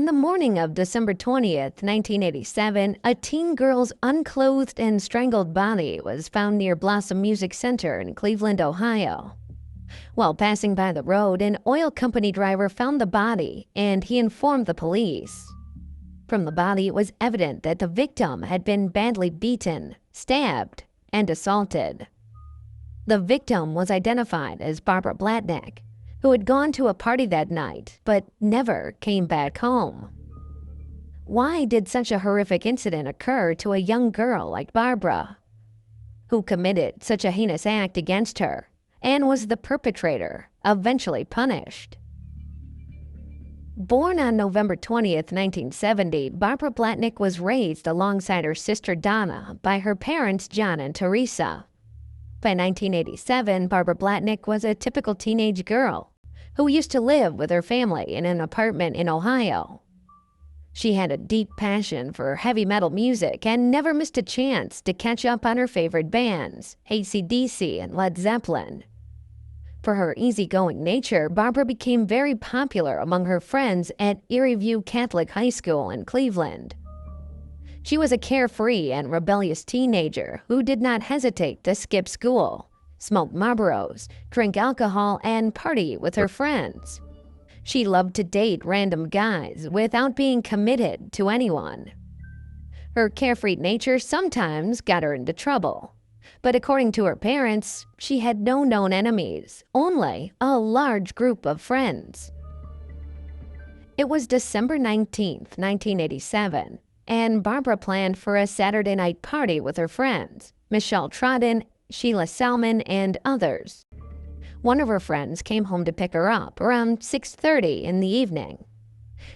On the morning of December 20th, 1987, a teen girl's unclothed and strangled body was found near Blossom Music Center in Cleveland, Ohio. While passing by the road, an oil company driver found the body, and he informed the police. From the body, it was evident that the victim had been badly beaten, stabbed, and assaulted. The victim was identified as Barbara Blatnick, who had gone to a party that night but never came back home. Why did such a horrific incident occur to a young girl like Barbara? Who committed such a heinous act against her, and was the perpetrator eventually punished? Born on November 20th, 1970, Barbara Blatnick was raised alongside her sister Donna by her parents John and Teresa. By 1987, Barbara Blatnick was a typical teenage girl who used to live with her family in an apartment in Ohio. She had a deep passion for heavy metal music and never missed a chance to catch up on her favorite bands, AC/DC and Led Zeppelin. For her easygoing nature, Barbara became very popular among her friends at Eerie View Catholic High School in Cleveland. She was a carefree and rebellious teenager who did not hesitate to skip school, smoke Marlboros, drink alcohol, and party with her friends. She loved to date random guys without being committed to anyone. Her carefree nature sometimes got her into trouble, but according to her parents, she had no known enemies, only a large group of friends. It was December 19th, 1987, and Barbara planned for a Saturday night party with her friends, Michelle Trodden, Sheila Salmon, and others. One of her friends came home to pick her up around 6:30 in the evening.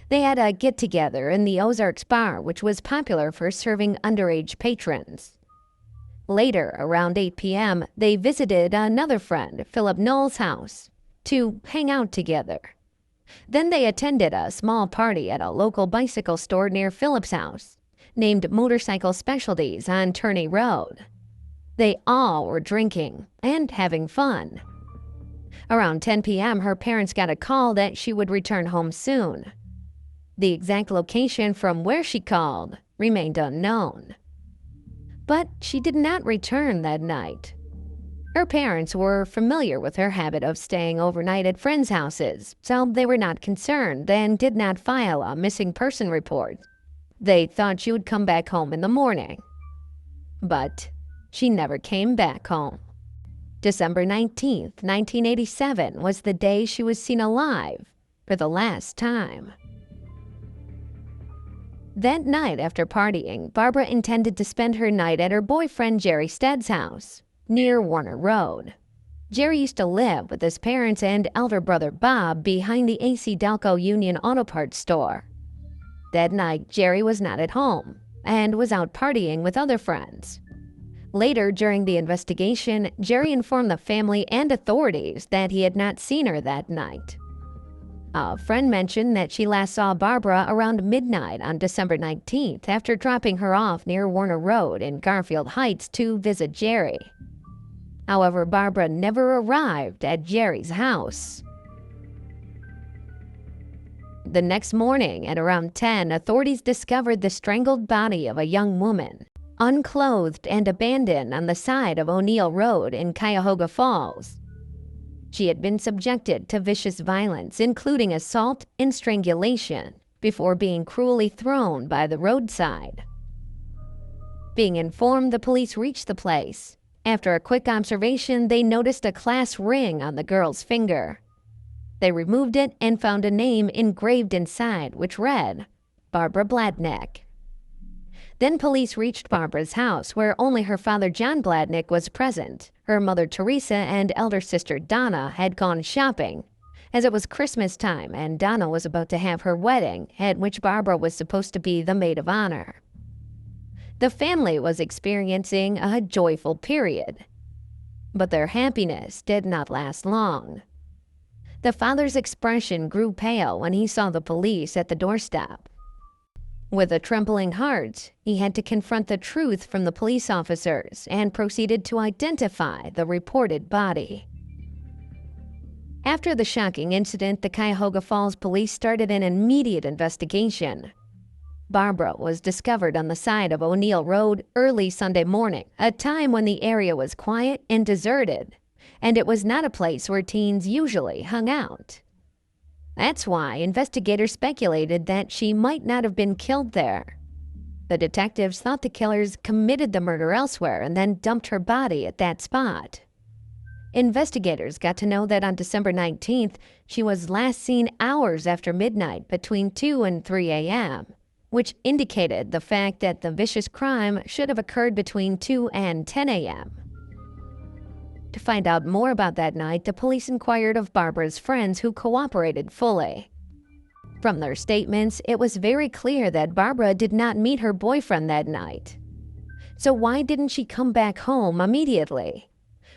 They had a get-together in the Ozarks bar, which was popular for serving underage patrons. Later, around 8 p.m., they visited another friend, Philip Knoll's house, to hang out together. Then they attended a small party at a local bicycle store near Philip's house, named Motorcycle Specialties on Turney Road. They all were drinking and having fun. Around 10 p.m., her parents got a call that she would return home soon. The exact location from where she called remained unknown. But she did not return that night. Her parents were familiar with her habit of staying overnight at friends' houses, so they were not concerned and did not file a missing person report. They thought she would come back home in the morning. But she never came back home. December 19th, 1987 was the day she was seen alive for the last time. That night after partying, Barbara intended to spend her night at her boyfriend Jerry Stead's house, near Warner Road. Jerry used to live with his parents and elder brother Bob behind the AC Delco Union Auto Parts store. That night, Jerry was not at home and was out partying with other friends. Later, during the investigation, Jerry informed the family and authorities that he had not seen her that night. A friend mentioned that she last saw Barbara around midnight on December 19th after dropping her off near Warner Road in Garfield Heights to visit Jerry. However, Barbara never arrived at Jerry's house. The next morning at around 10, authorities discovered the strangled body of a young woman, unclothed and abandoned on the side of O'Neill Road in Cuyahoga Falls. She had been subjected to vicious violence, including assault and strangulation, before being cruelly thrown by the roadside. Being informed, the police reached the place. After a quick observation, they noticed a class ring on the girl's finger. They removed it and found a name engraved inside, which read, Barbara Blatnick. Then police reached Barbara's house, where only her father John Blatnick was present. Her mother Teresa and elder sister Donna had gone shopping, as it was Christmas time and Donna was about to have her wedding, at which Barbara was supposed to be the maid of honor. The family was experiencing a joyful period, but their happiness did not last long. The father's expression grew pale when he saw the police at the doorstep. With a trembling heart, he had to confront the truth from the police officers and proceeded to identify the reported body. After the shocking incident, the Cuyahoga Falls police started an immediate investigation. Barbara was discovered on the side of O'Neill Road early Sunday morning, a time when the area was quiet and deserted, and it was not a place where teens usually hung out. That's why investigators speculated that she might not have been killed there. The detectives thought the killers committed the murder elsewhere and then dumped her body at that spot. Investigators got to know that on December 19th, she was last seen hours after midnight between 2 and 3 a.m., which indicated the fact that the vicious crime should have occurred between 2 and 10 a.m. To find out more about that night, the police inquired of Barbara's friends who cooperated fully. From their statements, it was very clear that Barbara did not meet her boyfriend that night. So why didn't she come back home immediately?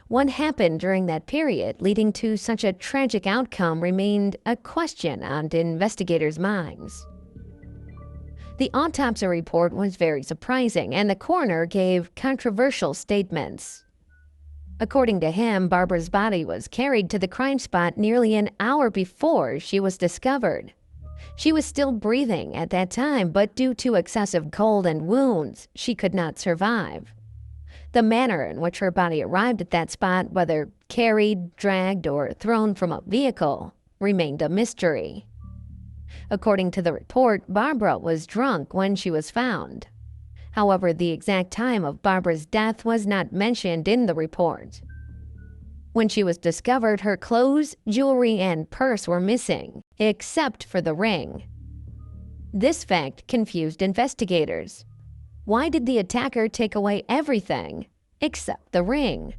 What happened during that period leading to such a tragic outcome remained a question on investigators' minds. The autopsy report was very surprising, and the coroner gave controversial statements. According to him, Barbara's body was carried to the crime spot nearly an hour before she was discovered. She was still breathing at that time, but due to excessive cold and wounds, she could not survive. The manner in which her body arrived at that spot, whether carried, dragged, or thrown from a vehicle, remained a mystery. According to the report, Barbara was drunk when she was found. However, the exact time of Barbara's death was not mentioned in the report. When she was discovered, her clothes, jewelry, and purse were missing, except for the ring. This fact confused investigators. Why did the attacker take away everything except the ring?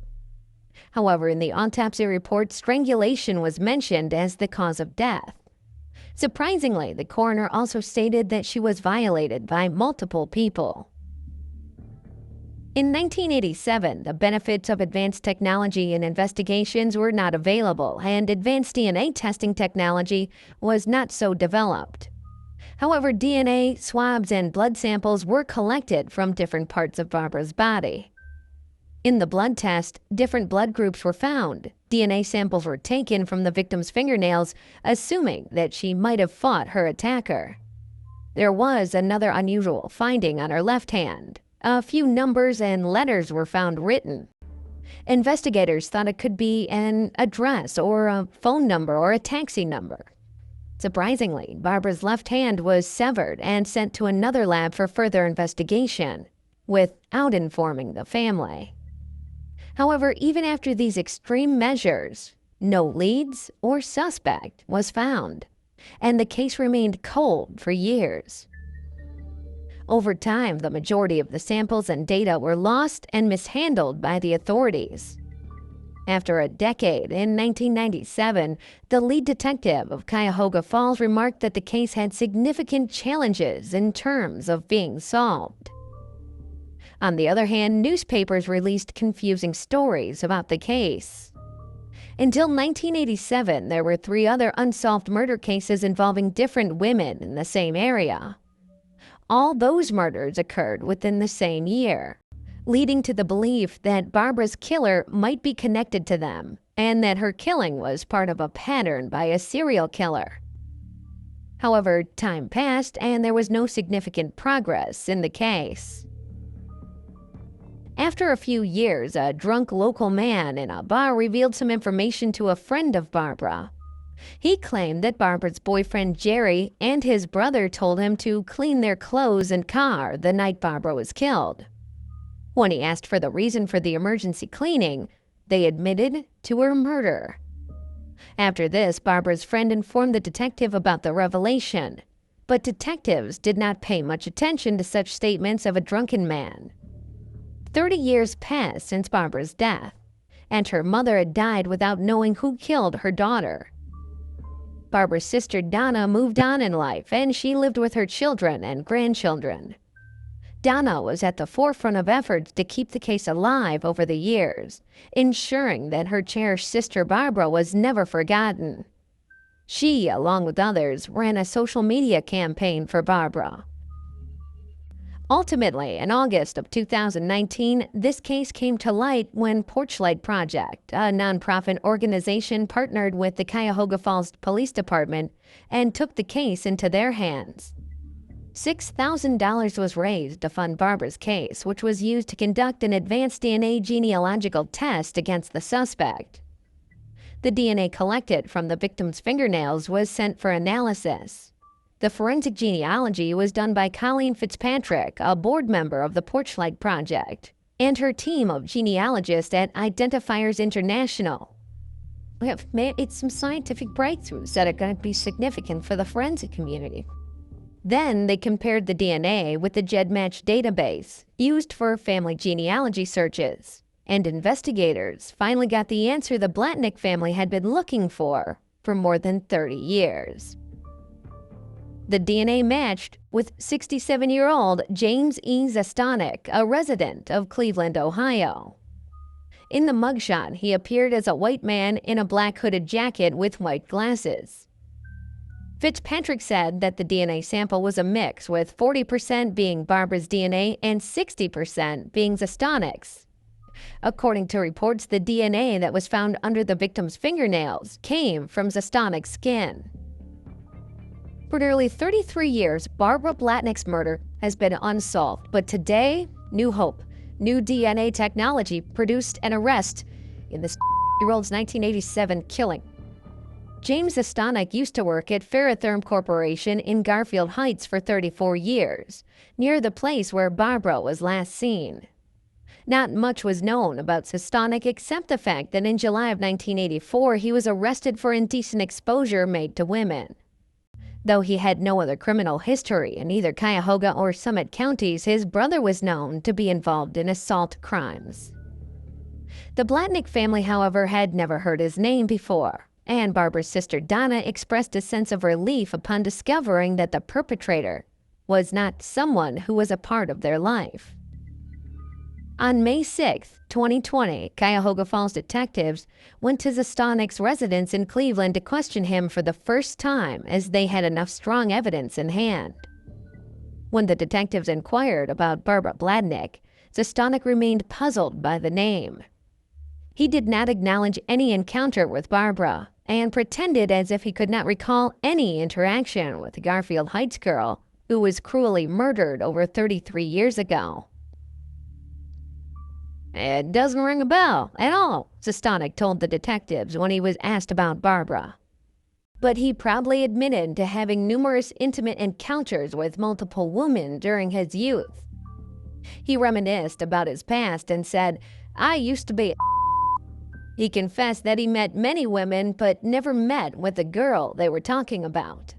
However, in the autopsy report, strangulation was mentioned as the cause of death. Surprisingly, the coroner also stated that she was violated by multiple people. In 1987, the benefits of advanced technology in investigations were not available, and advanced DNA testing technology was not so developed. However, DNA, swabs, and blood samples were collected from different parts of Barbara's body. In the blood test, different blood groups were found. DNA samples were taken from the victim's fingernails, assuming that she might have fought her attacker. There was another unusual finding on her left hand. A few numbers and letters were found written. Investigators thought it could be an address or a phone number or a taxi number. Surprisingly, Barbara's left hand was severed and sent to another lab for further investigation, without informing the family. However, even after these extreme measures, no leads or suspect was found, and the case remained cold for years. Over time, the majority of the samples and data were lost and mishandled by the authorities. After a decade, in 1997, the lead detective of Cuyahoga Falls remarked that the case had significant challenges in terms of being solved. On the other hand, newspapers released confusing stories about the case. Until 1987, there were 3 other unsolved murder cases involving different women in the same area. All those murders occurred within the same year, leading to the belief that Barbara's killer might be connected to them, and that her killing was part of a pattern by a serial killer. However, time passed and there was no significant progress in the case. After a few years, a drunk local man in a bar revealed some information to a friend of Barbara. He claimed that Barbara's boyfriend Jerry and his brother told him to clean their clothes and car the night Barbara was killed. When he asked for the reason for the emergency cleaning, they admitted to her murder. After this, Barbara's friend informed the detective about the revelation, but detectives did not pay much attention to such statements of a drunken man. 30 years passed since Barbara's death, and her mother had died without knowing who killed her daughter. Barbara's sister Donna moved on in life, and she lived with her children and grandchildren. Donna was at the forefront of efforts to keep the case alive over the years, ensuring that her cherished sister Barbara was never forgotten. She, along with others, ran a social media campaign for Barbara. Ultimately, in August of 2019, this case came to light when Porchlight Project, a nonprofit organization, partnered with the Cuyahoga Falls Police Department and took the case into their hands. $6,000 was raised to fund Barbara's case, which was used to conduct an advanced DNA genealogical test against the suspect. The DNA collected from the victim's fingernails was sent for analysis. The forensic genealogy was done by Colleen Fitzpatrick, a board member of the Porchlight Project, and her team of genealogists at Identifiers International. We have made some scientific breakthroughs that are going to be significant for the forensic community. Then they compared the DNA with the GEDmatch database, used for family genealogy searches, and investigators finally got the answer the Blatnick family had been looking for more than 30 years. The DNA matched with 67-year-old James E. Zastanek, a resident of Cleveland, Ohio. In the mugshot, he appeared as a white man in a black hooded jacket with white glasses. Fitzpatrick said that the DNA sample was a mix, with 40% being Barbara's DNA and 60% being Zastanek's. According to reports, the DNA that was found under the victim's fingernails came from Zastanek's skin. For nearly 33 years, Barbara Blatnick's murder has been unsolved, but today, new hope. New DNA technology produced an arrest in this year-old's 1987 killing. James Zastanek used to work at Ferrotherm Corporation in Garfield Heights for 34 years, near the place where Barbara was last seen. Not much was known about Zastanek except the fact that in July of 1984 he was arrested for indecent exposure made to women. Though he had no other criminal history in either Cuyahoga or Summit counties, his brother was known to be involved in assault crimes. The Blatnick family, however, had never heard his name before, and Barbara's sister Donna expressed a sense of relief upon discovering that the perpetrator was not someone who was a part of their life. On May 6, 2020, Cuyahoga Falls detectives went to Zastanek's residence in Cleveland to question him for the first time, as they had enough strong evidence in hand. When the detectives inquired about Barbara Blatnick, Zastanek remained puzzled by the name. He did not acknowledge any encounter with Barbara and pretended as if he could not recall any interaction with the Garfield Heights girl who was cruelly murdered over 33 years ago. "It doesn't ring a bell at all," Zastanek told the detectives when he was asked about Barbara. But he proudly admitted to having numerous intimate encounters with multiple women during his youth. He reminisced about his past and said, "I used to be a." He confessed that he met many women but never met with the girl they were talking about.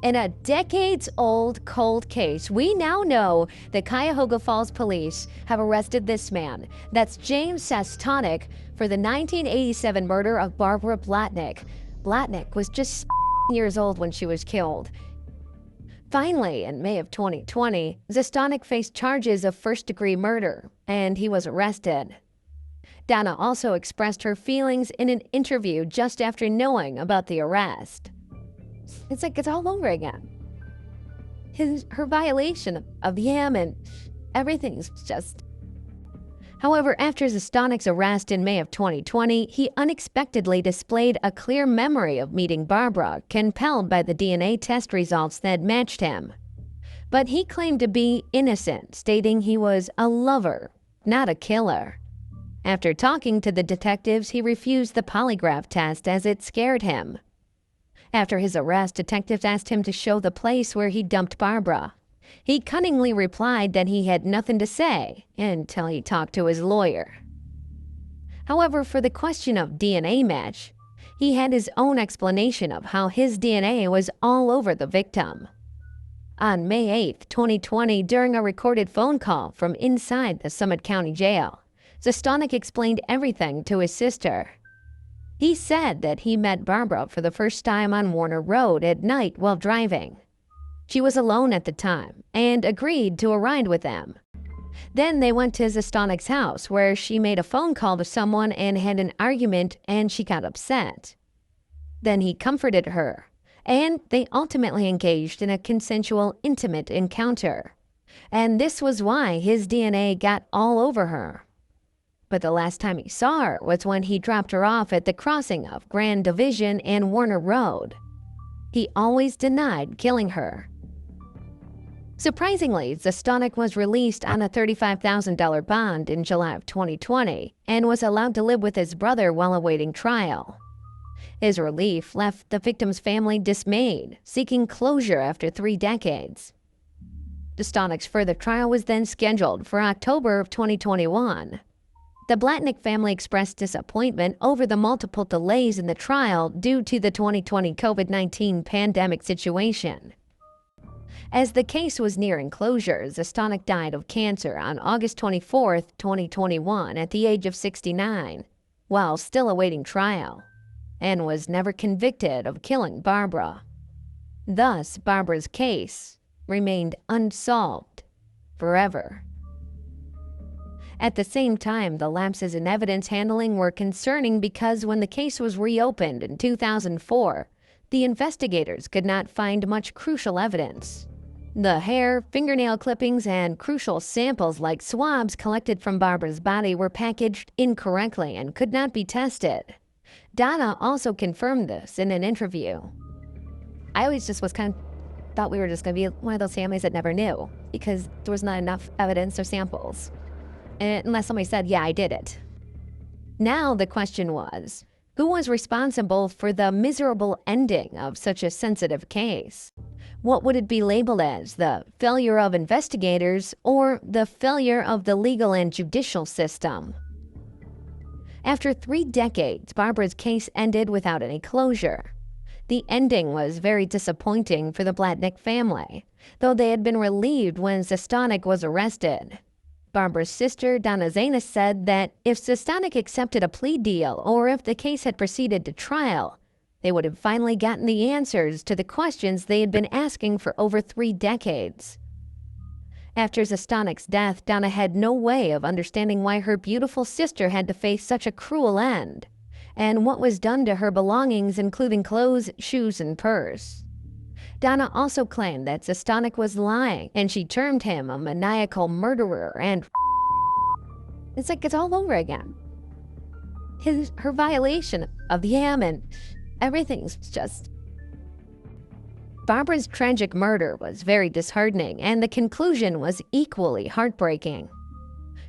In a decades-old cold case, we now know that Cuyahoga Falls police have arrested this man. That's James Zastanek for the 1987 murder of Barbara Blatnick. Blatnick was just years old when she was killed. Finally, in May of 2020, Zastanek faced charges of first-degree murder, and he was arrested. Donna also expressed her feelings in an interview just after knowing about the arrest. It's like it's all over again. Her violation of him and everything's just... However, after Zastanek's arrest in May of 2020, he unexpectedly displayed a clear memory of meeting Barbara, compelled by the DNA test results that matched him. But he claimed to be innocent, stating he was a lover, not a killer. After talking to the detectives, he refused the polygraph test as it scared him. After his arrest, detectives asked him to show the place where he dumped Barbara. He cunningly replied that he had nothing to say until he talked to his lawyer. However, for the question of DNA match, he had his own explanation of how his DNA was all over the victim. On May 8, 2020, during a recorded phone call from inside the Summit County Jail, Zastanek explained everything to his sister. He said that he met Barbara for the first time on Warner Road at night while driving. She was alone at the time and agreed to a ride with them. Then they went to Zastanek's house, where she made a phone call to someone and had an argument, and she got upset. Then he comforted her, and they ultimately engaged in a consensual, intimate encounter. and this was why his DNA got all over her. But the last time he saw her was when he dropped her off at the crossing of Grand Division and Warner Road. He always denied killing her. Surprisingly, Zastonic was released on a $35,000 bond in July of 2020 and was allowed to live with his brother while awaiting trial. His relief left the victim's family dismayed, seeking closure after 3 decades. Zastonic's further trial was then scheduled for October of 2021. The Blatnick family expressed disappointment over the multiple delays in the trial due to the 2020 COVID-19 pandemic situation. As the case was nearing closure, Zastonic died of cancer on August 24, 2021, at the age of 69, while still awaiting trial, and was never convicted of killing Barbara. Thus, Barbara's case remained unsolved forever. At the same time, the lapses in evidence handling were concerning because when the case was reopened in 2004, the investigators could not find much crucial evidence. The hair, fingernail clippings, and crucial samples like swabs collected from Barbara's body were packaged incorrectly and could not be tested. Donna also confirmed this in an interview. I always just thought we were just going to be one of those families that never knew because there was not enough evidence or samples. Unless somebody said, yeah, I did it. Now the question was, who was responsible for the miserable ending of such a sensitive case? What would it be labeled as, the failure of investigators or the failure of the legal and judicial system? After 3 decades, Barbara's case ended without any closure. The ending was very disappointing for the Blatnick family, though they had been relieved when Zastonic was arrested. Barbara's sister, Donna Zanis, said that if Zastonic accepted a plea deal or if the case had proceeded to trial, they would have finally gotten the answers to the questions they had been asking for over 3 decades. After Zastonic's death, Donna had no way of understanding why her beautiful sister had to face such a cruel end, and what was done to her belongings, including clothes, shoes, and purse. Donna also claimed that Zastonic was lying, and she termed him a maniacal murderer, and it's like it's all over again. Her violation of the am and everything's just... Barbara's tragic murder was very disheartening, and the conclusion was equally heartbreaking.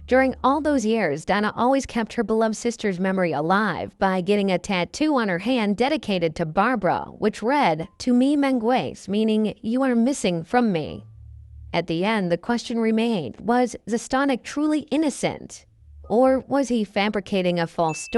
During all those years, Donna always kept her beloved sister's memory alive by getting a tattoo on her hand dedicated to Barbara, which read, "Tu me mangues," meaning, "You are missing from me." At the end, the question remained, was Zastonic truly innocent? Or was he fabricating a false story?